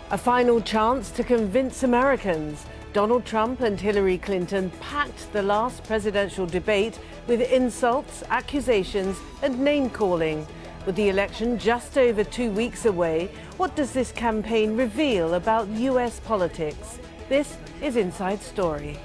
A final chance to convince Americans. Donald Trump and Hillary Clinton packed the last presidential debate with insults, accusations, and name-calling. With the election just over 2 weeks away, what does this campaign reveal about US politics? This is Inside Story.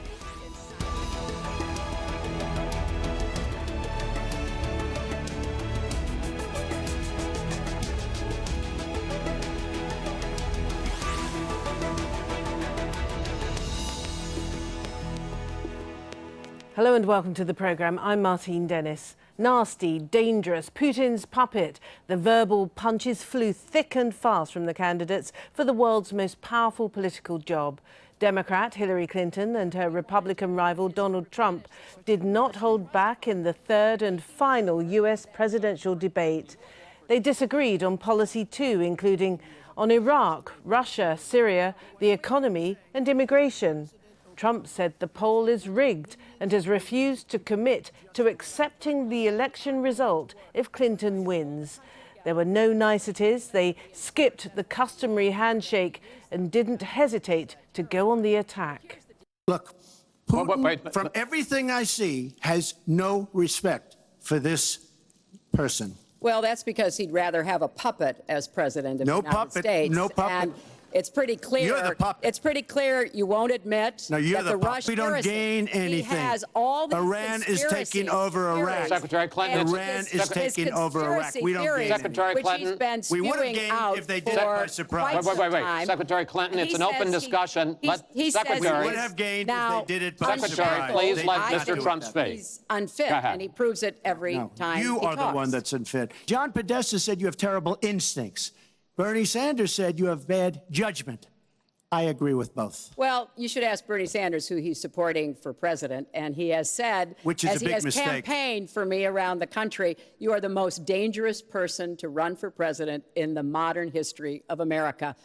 Hello and welcome to the programme. I'm Martine Dennis. Nasty, dangerous, Putin's puppet. The verbal punches flew thick and fast from the candidates for the world's most powerful political job. Democrat Hillary Clinton and her Republican rival Donald Trump did not hold back in the third and final US presidential debate. They disagreed on policy too, including on Iraq, Russia, Syria, the economy and immigration. Trump said the poll is rigged and has refused to commit to accepting the election result if Clinton wins. There were no niceties. They skipped the customary handshake and didn't hesitate to go on the attack. Look, Putin, from everything I see, has no respect for this person. Well, that's because he'd rather have a puppet as president of the United States. No puppet. And it's pretty clear. You're the puppet. It's pretty clear you won't admit no, you're that the puppet. We don't gain anything. He has all these Iran is taking over Iraq. Secretary Clinton. Iran is taking over Iraq. We don't gain Secretary Clinton. We would have gained if they did it by surprise. Wait. Secretary Clinton, it's an open discussion. Secretary. We would have gained if they did it by surprise. Secretary, please let Mr. Trump speak. He's unfit, and he proves it every time You he are talks. the one that's unfit. John Podesta said you have terrible instincts. Bernie Sanders said you have bad judgment. I agree with both. Well, you should ask Bernie Sanders who he's supporting for president, and he has said, which is as a big he has mistake. campaigned for me around the country, you are the most dangerous person to run for president in the modern history of America.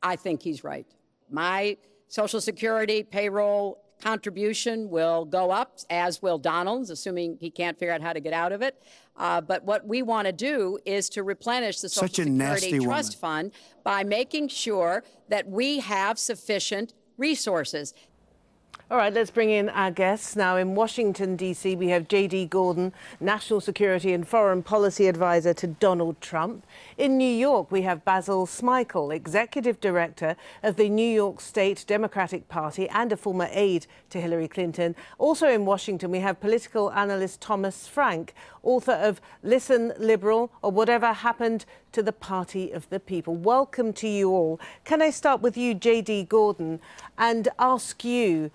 I think he's right. My Social Security payroll contribution will go up, as will Donald's, assuming he can't figure out how to get out of it. But what we want to do is to replenish the Social Security Trust Fund by making sure that we have sufficient resources. All right, let's bring in our guests. Now in Washington, D.C., we have J.D. Gordon, National Security and Foreign Policy Advisor to Donald Trump. In New York, we have Basil Smikle, Executive Director of the New York State Democratic Party and a former aide to Hillary Clinton. Also in Washington, we have political analyst Thomas Frank, author of Listen Liberal or Whatever Happened to the Party of the People. Welcome to you all. Can I start with you, J.D. Gordon, and ask you,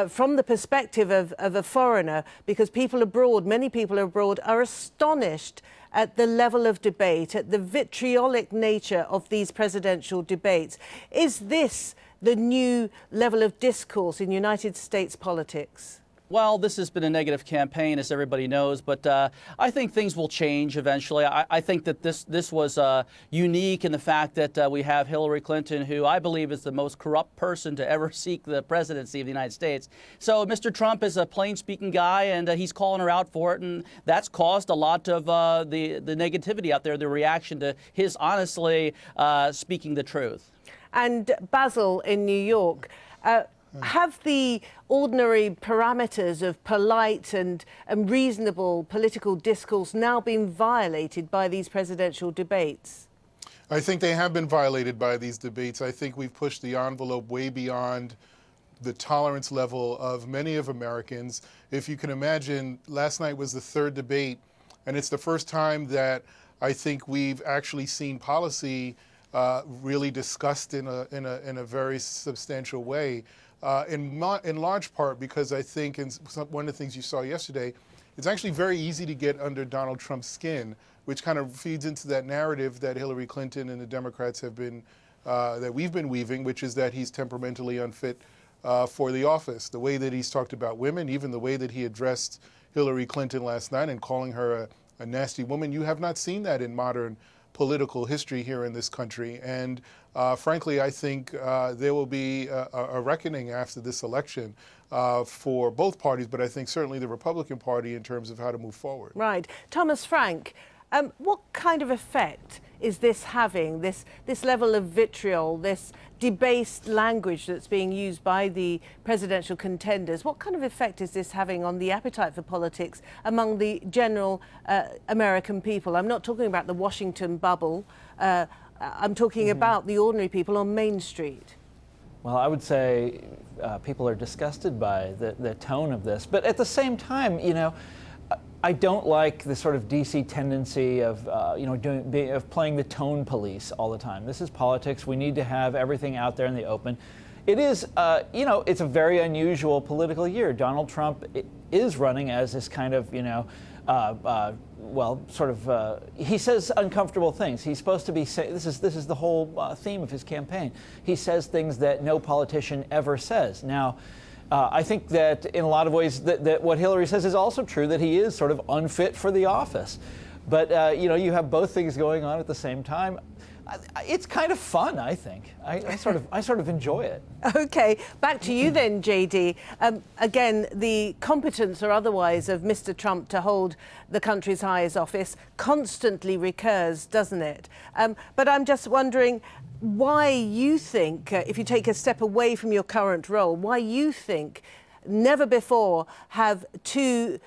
from the perspective of a foreigner, because people abroad, many people abroad, are astonished at the level of debate, at the vitriolic nature of these presidential debates. Is this the new level of discourse in United States politics? Well, this has been a negative campaign, as everybody knows, but I think things will change eventually. I think that this was unique in the fact that we have Hillary Clinton, who I believe is the most corrupt person to ever seek the presidency of the United States. So Mr. Trump is a plain-speaking guy, and he's calling her out for it, and that's caused a lot of the negativity out there, the reaction to his honestly speaking the truth. And Basil in New York, have the ordinary parameters of polite and reasonable political discourse now been violated by these presidential debates? I think they have been violated by these debates. I think we've pushed the envelope way beyond the tolerance level of many of Americans. If you can imagine, last night was the third debate, and it's the first time that I think we've actually seen policy really discussed in a very substantial way. In large part because I think one of the things you saw yesterday, it's actually very easy to get under Donald Trump's skin, which kind of feeds into that narrative that Hillary Clinton and the Democrats have been, that we've been weaving, which is that he's temperamentally unfit for the office. The way that he's talked about women, even the way that he addressed Hillary Clinton last night and calling her a nasty woman, you have not seen that in modern political history here in this country. And frankly, I think there will be a reckoning after this election for both parties, but I think certainly the Republican Party in terms of how to move forward. Right. Thomas Frank, what kind of effect is this having, this level of vitriol, this debased language that's being used by the presidential contenders? What kind of effect is this having on the appetite for politics among the general American people? I'm not talking about the Washington bubble. I'm talking about the ordinary people on Main Street. Well, I would say people are disgusted by the tone of this. But at the same time, you know, I don't like the sort of DC tendency of, of playing the tone police all the time. This is politics. We need to have everything out there in the open. It is, it's a very unusual political year. Donald Trump is running as this kind of, he says uncomfortable things. He's supposed to be saying, this is the whole theme of his campaign. He says things that no politician ever says. Now, I think that in a lot of ways that what Hillary says is also true, that he is sort of unfit for the office. But, you have both things going on at the same time. It's kind of fun, I think. I sort of enjoy it. Okay, back to you then, JD. Again, the competence or otherwise of Mr. Trump to hold the country's highest office constantly recurs, doesn't it? But I'm just wondering why you think, if you take a step away from your current role, why you think never before have two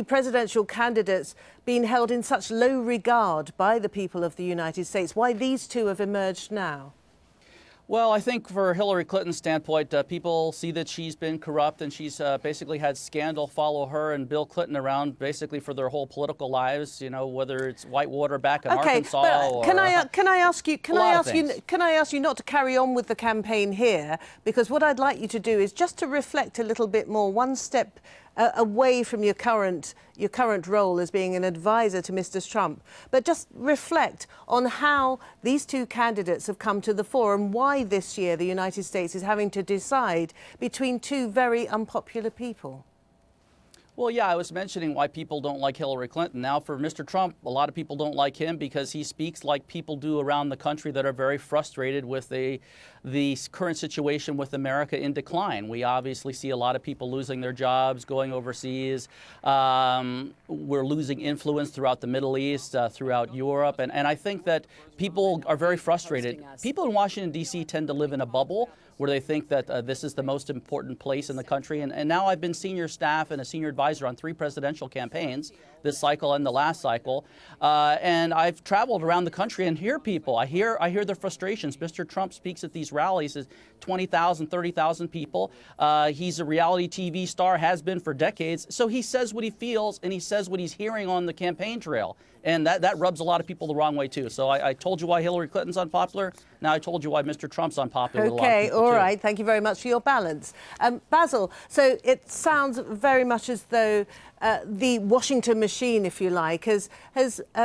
presidential candidates been held in such low regard by the people of the United States? Why these two have emerged now? Well, I think for Hillary Clinton's standpoint, people see that she's been corrupt and she's basically had scandal follow her and Bill Clinton around basically for their whole political lives. You know, whether it's Whitewater back in Arkansas. But can I ask you not to carry on with the campaign here, because what I'd like you to do is just to reflect a little bit more, one step away from your current role as being an advisor to Mr. Trump, but just reflect on how these two candidates have come to the fore and why this year the United States is having to decide between two very unpopular people. Well, yeah, I was mentioning why people don't like Hillary Clinton. Now, for Mr. Trump, a lot of people don't like him because he speaks like people do around the country that are very frustrated with the current situation with America in decline. We obviously see a lot of people losing their jobs, going overseas. We're losing influence throughout the Middle East, throughout Europe. And I think that people are very frustrated. People in Washington, D.C. tend to live in a bubble where they think that this is the most important place in the country. And now I've been senior staff and a senior advisor on 3 presidential campaigns, this cycle and the last cycle. And I've traveled around the country and hear people. I hear their frustrations. Mr. Trump speaks at these rallies as 20,000, 30,000 people. He's a reality TV star, has been for decades. So he says what he feels and he says what he's hearing on the campaign trail. And that rubs a lot of people the wrong way, too. So I told you why Hillary Clinton's unpopular. Now I told you why Mr. Trump's unpopular. Okay, all right. Thank you very much for your balance. Basil, so it sounds very much as though the Washington machine, if you like, has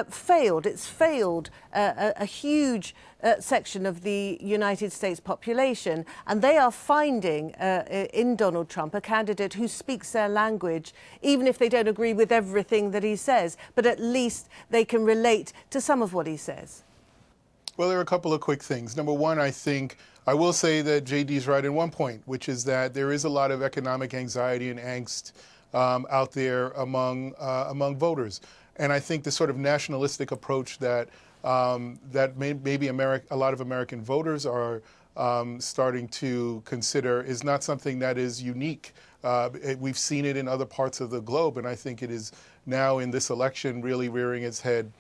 failed. It's failed a huge section of the United States population, and they are finding in Donald Trump a candidate who speaks their language, even if they don't agree with everything that he says, but at least they can relate to some of what he says. Well, there are a couple of quick things. Number one, I think I will say that JD's right in one point, which is that there is a lot of economic anxiety and angst out there among voters. And I think the sort of nationalistic approach that maybe a lot of American voters are starting to consider is not something that is unique. We've seen it in other parts of the globe, and I think it is now in this election really rearing its head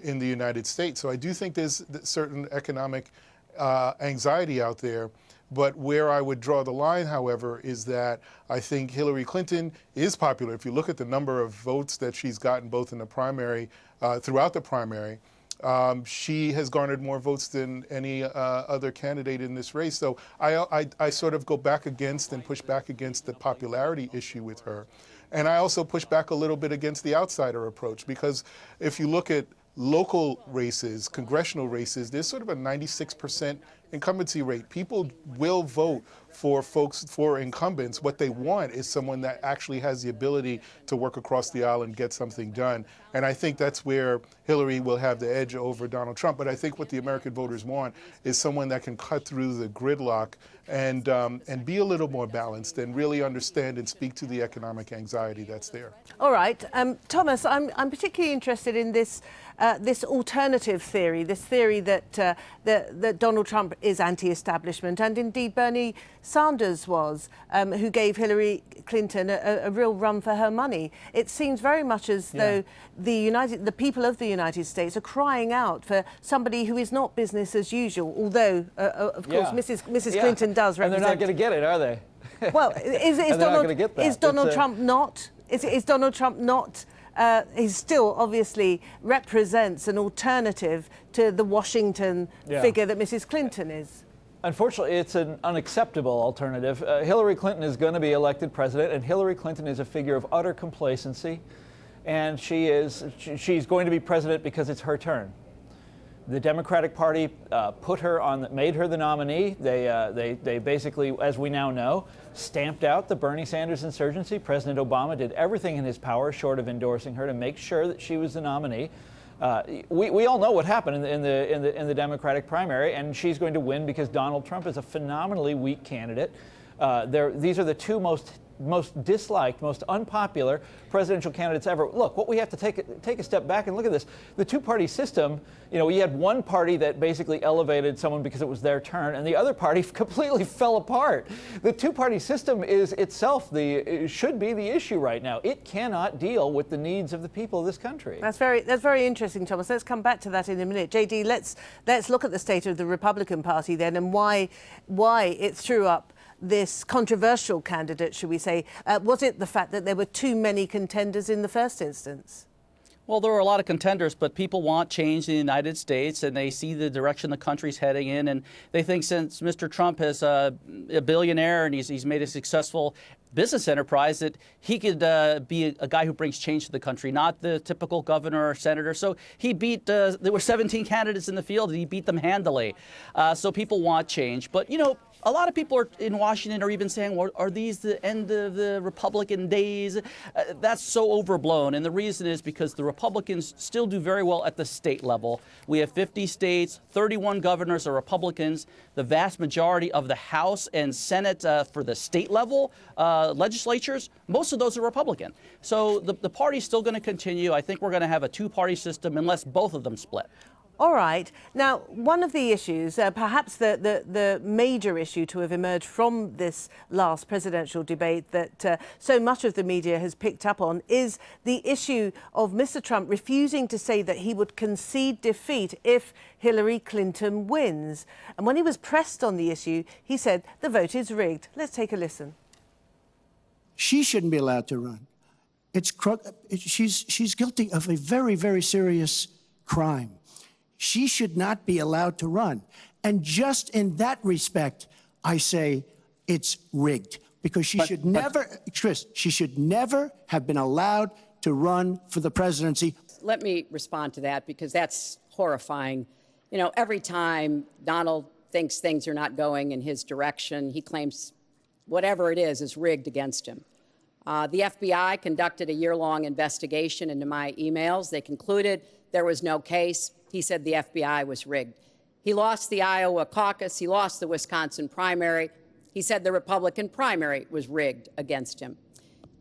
in the United States. So I do think there's certain economic anxiety out there. But where I would draw the line, however, is that I think Hillary Clinton is popular. If you look at the number of votes that she's gotten both in the primary, throughout the primary, she has garnered more votes than any other candidate in this race. So I sort of go back against and push back against the popularity issue with her. And I also push back a little bit against the outsider approach, because if you look at local races, congressional races, there's sort of a 96% incumbency rate. People will vote for incumbents. What they want is someone that actually has the ability to work across the aisle and get something done. And I think that's where Hillary will have the edge over Donald Trump. But I think what the American voters want is someone that can cut through the gridlock and be a little more balanced and really understand and speak to the economic anxiety that's there. All right, Thomas, I'm particularly interested in this this alternative theory, this theory that that Donald Trump is anti-establishment, and indeed Bernie Sanders was, who gave Hillary Clinton a real run for her money. It seems very much as though the people of the United States are crying out for somebody who is not business as usual. Although, of course, Mrs. Clinton does represent. And they're not going to get it, are they? Well, is Donald Trump not? Is Donald Trump not? He still obviously represents an alternative to the Washington figure that Mrs. Clinton is. Unfortunately, it's an unacceptable alternative. Hillary Clinton is going to be elected president, and Hillary Clinton is a figure of utter complacency, and she's going to be president because it's her turn. The Democratic Party made her the nominee. They basically, as we now know, stamped out the Bernie Sanders insurgency. President Obama did everything in his power, short of endorsing her, to make sure that she was the nominee. We all know what happened in the Democratic primary, and she's going to win because Donald Trump is a phenomenally weak candidate. These are the two most disliked, most unpopular presidential candidates ever. Look, what we have to take a step back and look at this. The two-party system, we had one party that basically elevated someone because it was their turn, and the other party completely fell apart. The two-party system is itself should be the issue right now. It cannot deal with the needs of the people of this country. That's very interesting, Thomas. Let's come back to that in a minute. JD, let's look at the state of the Republican Party then, and why it threw up this controversial candidate, should we say. Was it the fact that there were too many contenders in the first instance? Well, there were a lot of contenders, but people want change in the United States, and they see the direction the country's heading in, and they think since Mr. Trump is a billionaire and he's made a successful business enterprise, that he could be a guy who brings change to the country, not the typical governor or senator. So he beat, there were 17 candidates in the field, and he beat them handily. So people want change. But, a lot of people in Washington are even saying, well, are these the end of the Republican days? That's so overblown. And the reason is because the Republicans still do very well at the state level. We have 50 states, 31 governors are Republicans. The vast majority of the House and Senate for the state level legislatures, most of those are Republican. So the party's still going to continue. I think we're going to have a two-party system unless both of them split. All right. Now, one of the issues, perhaps the major issue to have emerged from this last presidential debate that so much of the media has picked up on, is the issue of Mr. Trump refusing to say that he would concede defeat if Hillary Clinton wins. And when he was pressed on the issue, he said the vote is rigged. Let's take a listen. She shouldn't be allowed to run. She's guilty of a very, very serious crime. She should not be allowed to run. And just in that respect, I say it's rigged, because she should never have been allowed to run for the presidency. Let me respond to that, because that's horrifying. Every time Donald thinks things are not going in his direction, he claims whatever it is rigged against him. The FBI conducted a year-long investigation into my emails. They concluded there was no case. He said the FBI was rigged. He lost the Iowa caucus. He lost the Wisconsin primary. He said the Republican primary was rigged against him.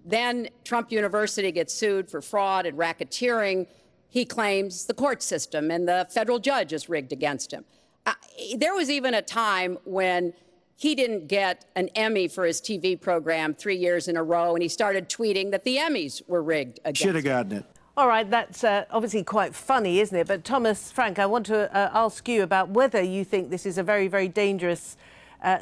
Then Trump University gets sued for fraud and racketeering. He claims the court system and the federal judge is rigged against him. There was even a time when he didn't get an Emmy for his TV program 3 years in a row, and he started tweeting that the Emmys were rigged against him. Should have gotten it. All right, that's obviously quite funny, isn't it? But Thomas, Frank, I want to ask you about whether you think this is a very, very dangerous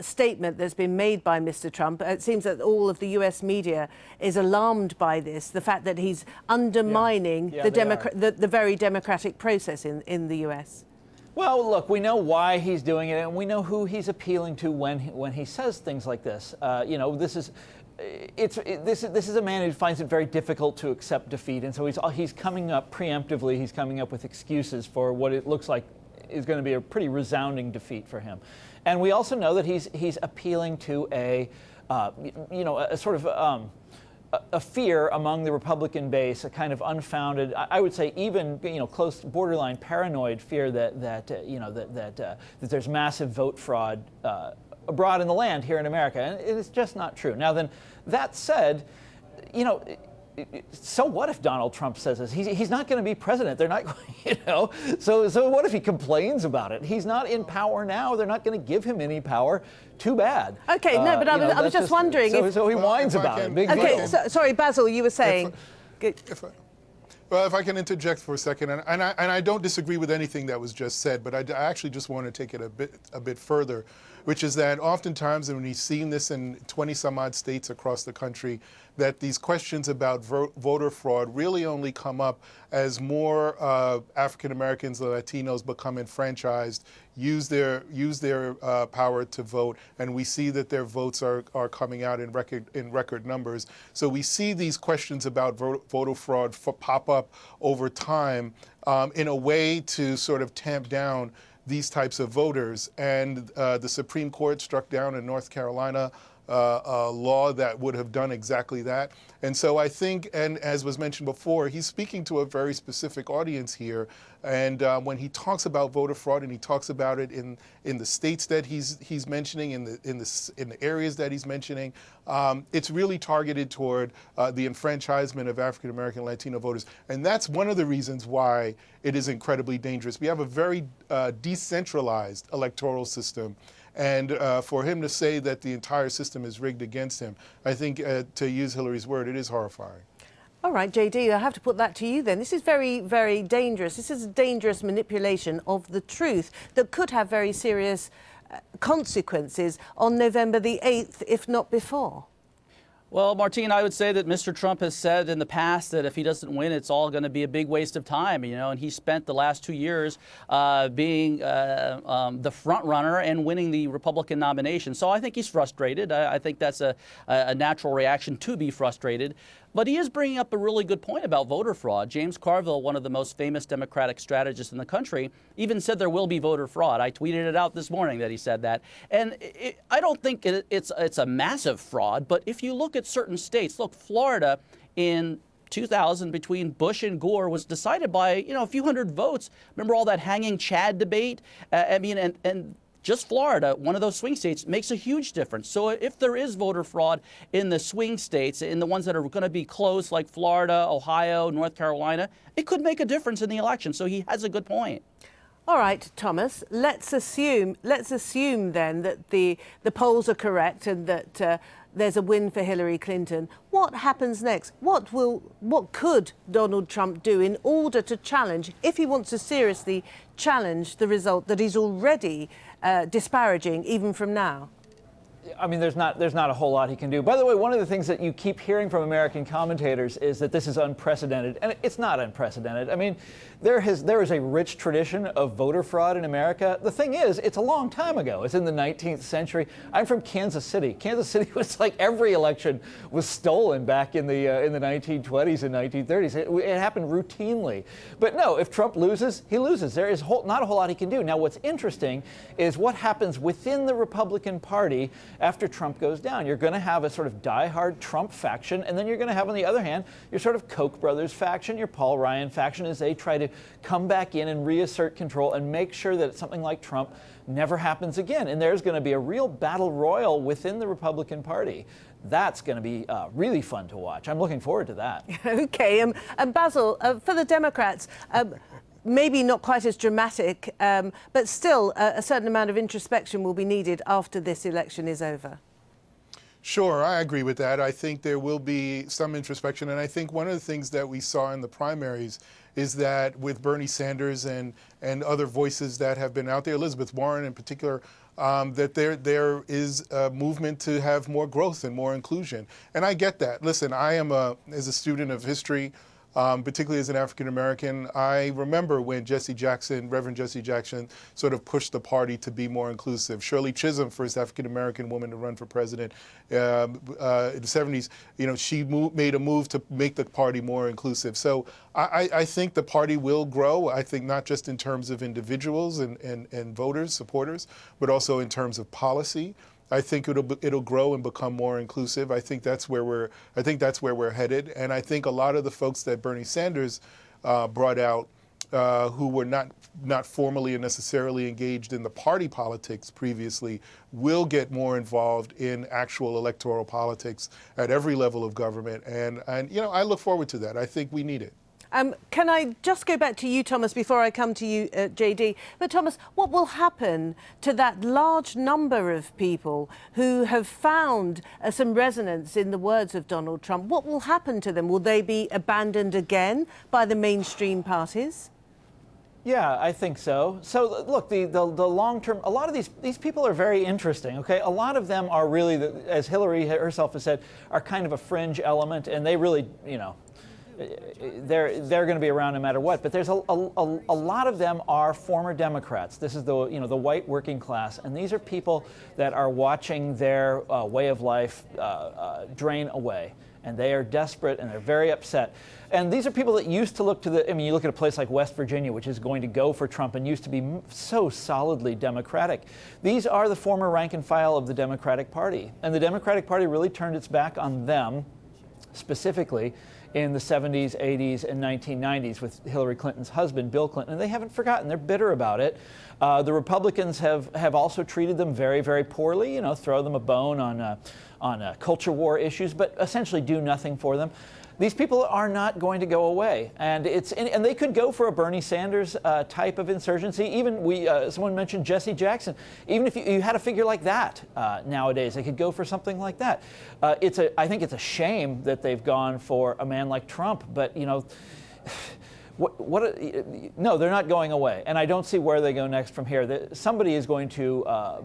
statement that's been made by Mr. Trump. It seems that all of the US media is alarmed by this, the fact that he's undermining the very democratic process in the US. Well, look, we know why he's doing it, and we know who he's appealing to when he says things like this. This is a man who finds it very difficult to accept defeat, and so he's coming up preemptively. He's coming up with excuses for what it looks like is going to be a pretty resounding defeat for him. And we also know that he's appealing to a sort of a fear among the Republican base, a kind of unfounded, I would say even close borderline paranoid fear that there's massive vote fraud abroad in the land here in America, and it's just not true. Now then, that said, so what if Donald Trump says this? He's not going to be president. They're not going, So what if he complains about it? He's not in power now. They're not going to give him any power. Too bad. Okay, no, but I was just wondering. So he whines about it. Big okay, deal. sorry, Basil, you were saying. Well, if I can interject for a second, and I don't disagree with anything that was just said, but I actually just want to take it a bit further, which is that oftentimes, and we've seen this in 20-some-odd states across the country, that these questions about voter fraud really only come up as more African Americans or Latinos become enfranchised, use their power to vote, and we see that their votes are coming out in record numbers. So we see these questions about voter fraud pop up over time in a way to sort of tamp down these types of voters. And the Supreme Court struck down in North Carolina a law that would have done exactly that. And so I think, and as was mentioned before, he's speaking to a very specific audience here. And when he talks about voter fraud, and he talks about it in the states that he's mentioning, in the areas that he's mentioning, it's really targeted toward the enfranchisement of African American Latino voters. And that's one of the reasons why it is incredibly dangerous. We have a very decentralized electoral system. And for him to say that the entire system is rigged against him, I think, to use Hillary's word, it is horrifying. All right, JD, I have to put that to you then. This is very, very dangerous. This is a dangerous manipulation of the truth that could have very serious consequences on November the 8th, if not before. Well, Martine, I would say that Mr. Trump has said in the past that if he doesn't win, it's all going to be a big waste of time, and he spent the last 2 years being the front runner and winning the Republican nomination. So I think he's frustrated. I think that's a natural reaction to be frustrated. But he is bringing up a really good point about voter fraud. James Carville, one of the most famous Democratic strategists in the country, even said there will be voter fraud. I tweeted it out this morning that he said that. And I don't think it's a massive fraud, but if you look at certain states, look, Florida in 2000 between Bush and Gore was decided by, a few hundred votes. Remember all that hanging Chad debate? And just Florida, one of those swing states, makes a huge difference. So if there is voter fraud in the swing states, in the ones that are going to be close, like Florida, Ohio, North Carolina, it could make a difference in the election. So he has a good point. All right, Thomas, let's assume then that the polls are correct and that there's a win for Hillary Clinton. What happens next? What could Donald Trump do in order to challenge, if he wants to seriously challenge the result that he's already disparaging even from now? I mean, there's not a whole lot he can do. By the way, one of the things that you keep hearing from American commentators is that this is unprecedented, and it's not unprecedented. I mean, there is a rich tradition of voter fraud in America. The thing is, it's a long time ago. It's in the 19th century. I'm from Kansas City. Kansas City was like every election was stolen back in the 1920s and 1930s. It happened routinely. But no, if Trump loses, he loses. There is not a whole lot he can do. Now, what's interesting is what happens within the Republican Party after Trump goes down. You're going to have a sort of diehard Trump faction, and then you're going to have, on the other hand, your sort of Koch brothers faction, your Paul Ryan faction, as they try to come back in and reassert control and make sure that something like Trump never happens again. And there's going to be a real battle royal within the Republican Party. That's going to be really fun to watch. I'm looking forward to that. Okay, and Basil, for the Democrats, maybe not quite as dramatic, but still a certain amount of introspection will be needed after this election is over. Sure, I agree with that. I think there will be some introspection. And I think one of the things that we saw in the primaries is that with Bernie Sanders and other voices that have been out there, Elizabeth Warren in particular, that there is a movement to have more growth and more inclusion. And I get that. Listen, I am, as a student of history, particularly as an African American, I remember when Reverend Jesse Jackson, sort of pushed the party to be more inclusive. Shirley Chisholm, first African American woman to run for president in the 70s, she made a move to make the party more inclusive. So I think the party will grow. I think not just in terms of individuals and voters, supporters, but also in terms of policy. I think it'll grow and become more inclusive. I think that's where we're headed. And I think a lot of the folks that Bernie Sanders brought out, who were not formally and necessarily engaged in the party politics previously, will get more involved in actual electoral politics at every level of government. And I look forward to that. I think we need it. Can I just go back to you, Thomas, before I come to you, JD? But Thomas, what will happen to that large number of people who have found some resonance in the words of Donald Trump? What will happen to them? Will they be abandoned again by the mainstream parties? Yeah, I think so. So look, the long term, a lot of these people are very interesting. Okay, a lot of them are really, as Hillary herself has said, are kind of a fringe element, and they really, they're going to be around no matter what. But there's a lot of them are former Democrats. This is the white working class, and these are people that are watching their way of life drain away, and they are desperate and they're very upset. And these are people that used to look to you look at a place like West Virginia, which is going to go for Trump and used to be so solidly Democratic. These are the former rank and file of the Democratic Party. And the Democratic Party really turned its back on them, specifically in the 70s, 80s, and 1990s with Hillary Clinton's husband, Bill Clinton. And they haven't forgotten. They're bitter about it. The Republicans have also treated them very, very poorly, throw them a bone on culture war issues, but essentially do nothing for them. These people are not going to go away, and they could go for a Bernie Sanders type of insurgency. Even someone mentioned Jesse Jackson. Even if you had a figure like that nowadays, they could go for something like that. I think it's a shame that they've gone for a man like Trump, but no, they're not going away, and I don't see where they go next from here. Somebody is going to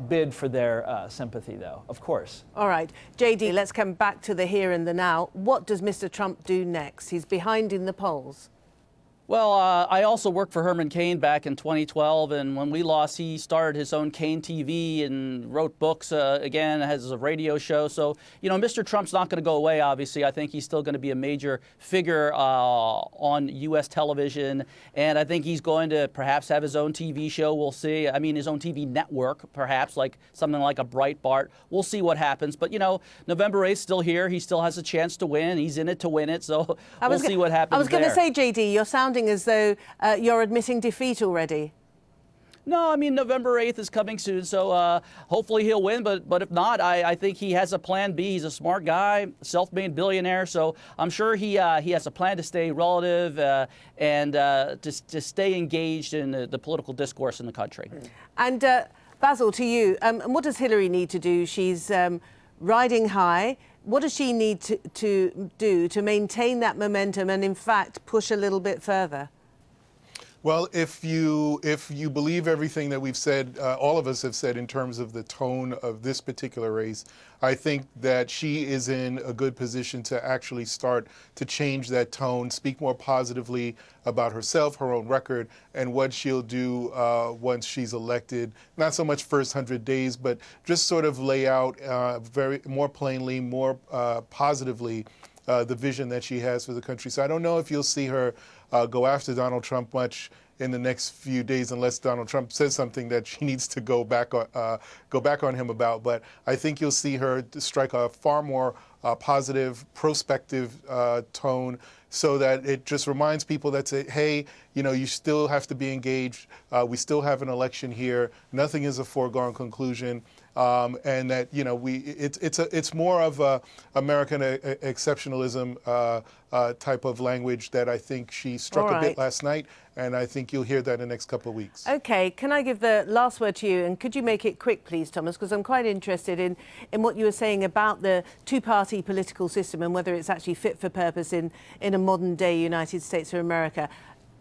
bid for their sympathy, though, of course. All right. JD, let's come back to the here and the now. What does Mr. Trump do next? He's behind in the polls. Well, I also worked for Herman Cain back in 2012, and when we lost, he started his own Cain TV and wrote books again, has a radio show. So, Mr. Trump's not going to go away, obviously. I think he's still going to be a major figure on U.S. television, and I think he's going to perhaps have his own TV show. We'll see. I mean, his own TV network, perhaps, like something like a Breitbart. We'll see what happens. But, November 8th still here. He still has a chance to win. He's in it to win it, so we'll see what happens. I was going to say, JD, you're sounding as though you're admitting defeat already. No, I mean, November 8th is coming soon, so hopefully he'll win. But if not, I think he has a plan B. He's a smart guy, self-made billionaire, so I'm sure he has a plan to stay relative and to stay engaged in the political discourse in the country. And Basil, to you, what does Hillary need to do? She's riding high. What does she need to do to maintain that momentum and, in fact, push a little bit further? Well, if you believe everything that we've said, all of us have said in terms of the tone of this particular race, I think that she is in a good position to actually start to change that tone, speak more positively about herself, her own record, and what she'll do once she's elected. Not so much first 100 days, but just sort of lay out more plainly, more positively the vision that she has for the country. So I don't know if you'll see her go after Donald Trump much in the next few days, unless Donald Trump says something that she needs to go back on him about. But I think you'll see her strike a far more positive, prospective tone, so that it just reminds people that say, hey, you still have to be engaged. We still have an election here. Nothing is a foregone conclusion. And that it's more of a American exceptionalism type of language that I think she struck a bit last night, and I think you'll hear that in the next couple of weeks. Okay, can I give the last word to you, and could you make it quick, please, Thomas, because I'm quite interested in what you were saying about the two-party political system and whether it's actually fit for purpose in a modern-day United States of America.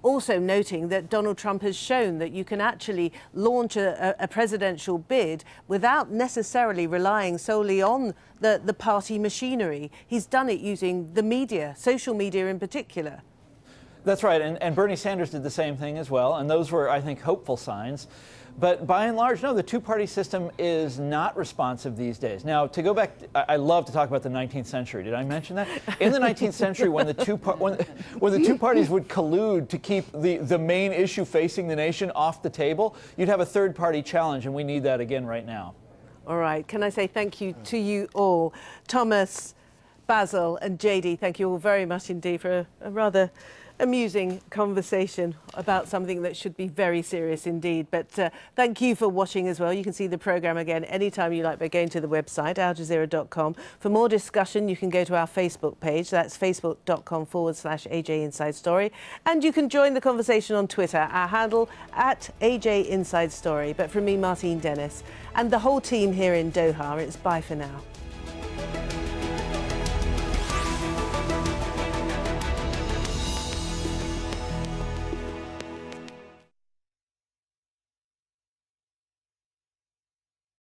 Also noting that Donald Trump has shown that you can actually launch a presidential bid without necessarily relying solely on the party machinery. He's done it using the media, social media in particular. That's right, and Bernie Sanders did the same thing as well, and those were, I think, hopeful signs. But by and large, no, the two-party system is not responsive these days. Now, to go back, I love to talk about the 19th century. Did I mention that? In the 19th century, when the two parties would collude to keep the main issue facing the nation off the table, you'd have a third-party challenge, and we need that again right now. All right. Can I say thank you to you all? Thomas, Basil and JD, thank you all very much indeed for a rather amusing conversation about something that should be very serious indeed. But thank you for watching as well. You can see the programme again anytime you like by going to the website, aljazeera.com. For more discussion, you can go to our Facebook page. That's facebook.com/AJ Inside Story. And you can join the conversation on Twitter, our handle @AJ Inside Story. But from me, Martine Dennis, and the whole team here in Doha, it's bye for now.